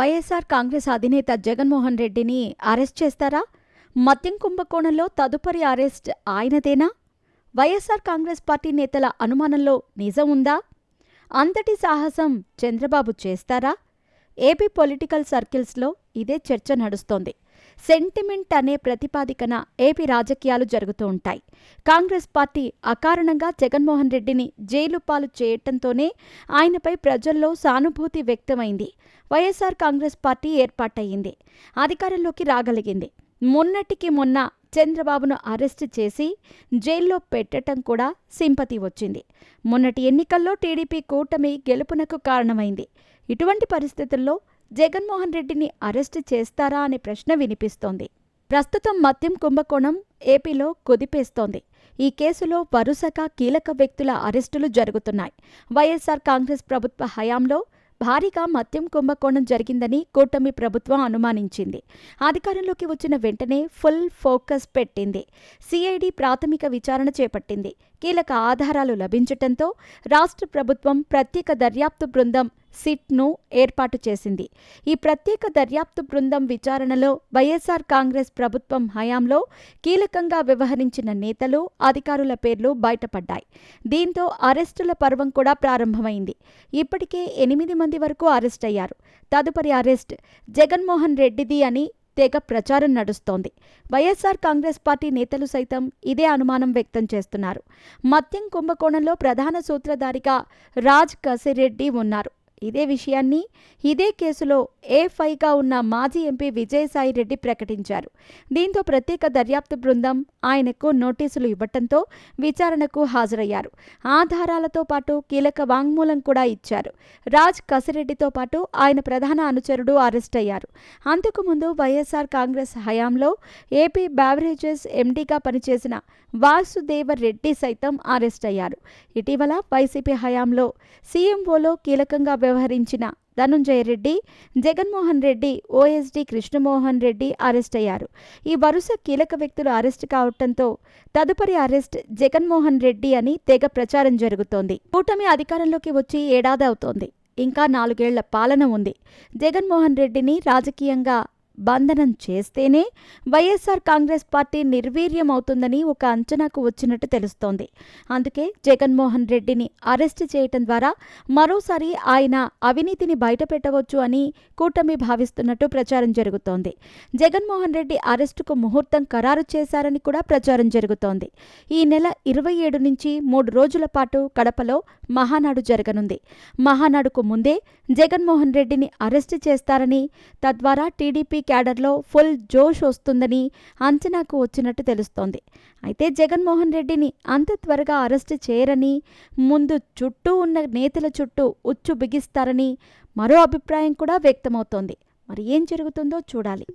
వైఎస్సార్ కాంగ్రెస్ అధినేత జగన్మోహన్ రెడ్డిని అరెస్ట్ చేస్తారా? మద్యం కుంభకోణంలో తదుపరి అరెస్ట్ ఆయనదేనా? వైఎస్సార్ కాంగ్రెస్ పార్టీ నేతల అనుమానంలో నిజం ఉందా? అంతటి సాహసం చంద్రబాబు చేస్తారా? ఏపీ పొలిటికల్ సర్కిల్స్లో ఇదే చర్చ నడుస్తోంది. సెంటిమెంట్ అనే ప్రతిపాదికన ఏపీ రాజకీయాలు జరుగుతూ ఉంటాయి. కాంగ్రెస్ పార్టీ అకారణంగా జగన్మోహన్ రెడ్డిని జైలు పాలు చేయటంతోనే ఆయనపై ప్రజల్లో సానుభూతి వ్యక్తమైంది. వైఎస్సార్ కాంగ్రెస్ పార్టీ ఏర్పాటయ్యింది, అధికారంలోకి రాగలిగింది. మొన్నటికి మొన్న చంద్రబాబును అరెస్టు చేసి జైల్లో పెట్టడం కూడా సింపతి వచ్చింది. మొన్నటి ఎన్నికల్లో టీడీపీ కూటమి గెలుపునకు కారణమైంది. ఇటువంటి పరిస్థితుల్లో జగన్మోహన్ రెడ్డిని అరెస్టు చేస్తారా అనే ప్రశ్న వినిపిస్తోంది. ప్రస్తుతం మద్యం కుంభకోణం ఏపీలో కుదిపేస్తోంది. ఈ కేసులో వరుసగా కీలక వ్యక్తుల అరెస్టులు జరుగుతున్నాయి. వైఎస్సార్ కాంగ్రెస్ ప్రభుత్వ హయాంలో భారీగా మద్యం కుంభకోణం జరిగిందని కూటమి ప్రభుత్వం అనుమానించింది. అధికారంలోకి వచ్చిన వెంటనే ఫుల్ ఫోకస్ పెట్టింది. సిఐడి ప్రాథమిక విచారణ చేపట్టింది. కీలక ఆధారాలు లభించటంతో రాష్ట్ర ప్రభుత్వం ప్రత్యేక దర్యాప్తు బృందం సిట్ను ఏర్పాటు చేసింది. ఈ ప్రత్యేక దర్యాప్తు బృందం విచారణలో వైఎస్సార్ కాంగ్రెస్ ప్రభుత్వం హయాంలో కీలకంగా వ్యవహరించిన నేతలు, అధికారుల పేర్లు బయటపడ్డాయి. దీంతో అరెస్టుల పర్వం కూడా ప్రారంభమైంది. ఇప్పటికే 8 మంది వరకు అరెస్ట్ అయ్యారు. తదుపరి అరెస్ట్ జగన్మోహన్ రెడ్డిది అని తెగ ప్రచారం నడుస్తోంది. వైఎస్సార్ కాంగ్రెస్ పార్టీ నేతలు సైతం ఇదే అనుమానం వ్యక్తం చేస్తున్నారు. మద్యం కుంభకోణంలో ప్రధాన సూత్రధారిగా రాజ్ కసిరెడ్డి ఉన్నారు. ఇదే విషయాన్ని ఇదే కేసులో A5గా ఉన్న మాజీ ఎంపీ విజయసాయిరెడ్డి ప్రకటించారు. దీంతో ప్రత్యేక దర్యాప్తు బృందం ఆయనకు నోటీసులు ఇవ్వటంతో విచారణకు హాజరయ్యారు. ఆధారాలతో పాటు కీలక వాంగ్మూలం కూడా ఇచ్చారు. రాజ్ కసిరెడ్డితో పాటు ఆయన ప్రధాన అనుచరుడు అరెస్ట్ అయ్యారు. అంతకుముందు వైఎస్సార్ కాంగ్రెస్ హయాంలో ఏపీ బ్యావరేజెస్ ఎండీగా పనిచేసిన వాసుదేవరెడ్డి సైతం అరెస్ట్ అయ్యారు. ఇటీవల వైసీపీ హయాంలో సీఎంఓలో కీలకంగా వ్యవహరించిన ధనుంజయ రెడ్డి, జగన్మోహన్ రెడ్డి, ఓఎస్డీ కృష్ణమోహన్ రెడ్డి అరెస్ట్ అయ్యారు. ఈ వరుస కీలక వ్యక్తులు అరెస్ట్ కావడంతో తదుపరి అరెస్ట్ జగన్మోహన్ రెడ్డి అని తెగ ప్రచారం జరుగుతోంది. కూటమి అధికారంలోకి వచ్చి ఏడాది అవుతోంది. ఇంకా 4 ఏళ్ల పాలన ఉంది. జగన్మోహన్ రెడ్డిని రాజకీయంగా బంధనం చేస్తేనే వైఎస్సార్ కాంగ్రెస్ పార్టీ నిర్వీర్యమవుతుందని ఒక అంచనాకు వచ్చినట్టు తెలుస్తోంది. అందుకే జగన్మోహన్ రెడ్డిని అరెస్టు చేయటం ద్వారా మరోసారి ఆయన అవినీతిని బయటపెట్టవచ్చు అని కూటమి భావిస్తున్నట్టు ప్రచారం జరుగుతోంది. జగన్మోహన్ రెడ్డి అరెస్టుకు ముహూర్తం ఖరారు చేశారని కూడా ప్రచారం జరుగుతోంది. ఈ నెల 27 నుంచి 3 రోజుల పాటు కడపలో మహానాడు జరగనుంది. మహానాడుకు ముందే జగన్మోహన్ రెడ్డిని అరెస్టు చేస్తారని, తద్వారా టీడీపీ క్యాడర్లో ఫుల్ జోష్ వస్తుందని అంచనాకు వచ్చినట్టు తెలుస్తోంది. అయితే జగన్మోహన్ రెడ్డిని అంత త్వరగా అరెస్టు చేయరని, ముందు చుట్టూ ఉన్న నేతల చుట్టూ ఉచ్చు బిగిస్తారని మరో అభిప్రాయం కూడా వ్యక్తమవుతోంది. మరి ఏం జరుగుతుందో చూడాలి.